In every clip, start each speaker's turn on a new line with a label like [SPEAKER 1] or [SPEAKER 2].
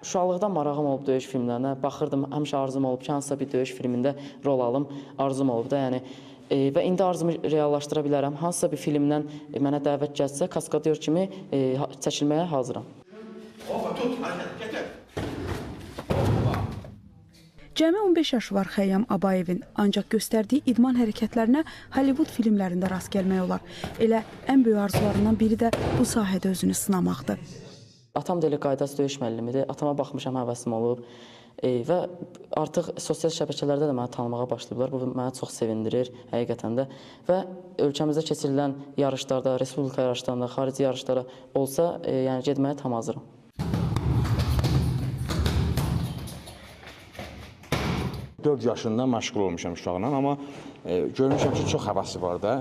[SPEAKER 1] uşaqlıqdan marağım olub döyüş filmlərinə. Baxırdım, həmişə arzum olub ki, hansısa bir döyüş filmində rol alım, arzum olub da, yəni. Və indi arzumu reallaşdıra bilərəm. Hansısa bir filmdən mənə dəvət gəlsə, kaskadyor kimi çəkilməyə hazıram.
[SPEAKER 2] Cəmi 15 yaşı var Xəyyam Abayevin, ancaq göstərdiyi idman hərəkətlərinə Hollywood filmlərində rast gəlmək olar. Elə ən böyük arzularından biri də bu sahədə özünü sınamaqdır.
[SPEAKER 1] Atam da elə qaydası döyüş müəllimidir. Atama baxmışam, həvəsim olub. Və artıq sosial şəbəkələrdə də məni tanımağa başlayıblar. Bu məni çox sevindirir həqiqətən də. Və ölkəmizdə keçirilən yarışlarda, respublika yarışlarında, xarici yarışlara olsa, yəni getməyə tam hazıram.
[SPEAKER 3] Dörd yaşından məşğul olmuşam uşaqla, amma görmüşəm ki, çox həvəsi var da.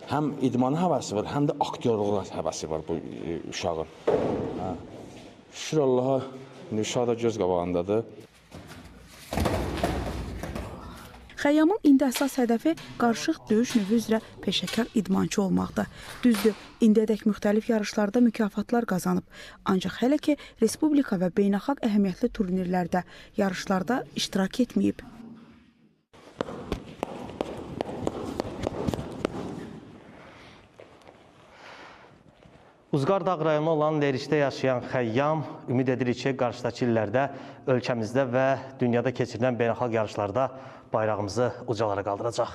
[SPEAKER 3] Həm idmanı həvəsi var, həm də aktyorluğa həvəsi var bu uşağın. Şükür Allaha, uşaq da göz qabağındadır.
[SPEAKER 2] Xəyyamın indi əsas hədəfi qarışıq döyüş növü üzrə peşəkar idmançı olmaqdır. Düzdür, indiyədək müxtəlif yarışlarda mükafatlar qazanıb. Ancaq hələ ki, respublika və beynəlxalq əhəmiyyətli turnirlərdə, yarışlarda iştirak etməyib.
[SPEAKER 4] Uzqar Dağ rayonu olan Lerişdə yaşayan Xəyyam ümid edirik ki, qarşıdakı illərdə ölkəmizdə və dünyada keçirilən beynəlxalq yarışlarda bayrağımızı ucalara qaldıracaq.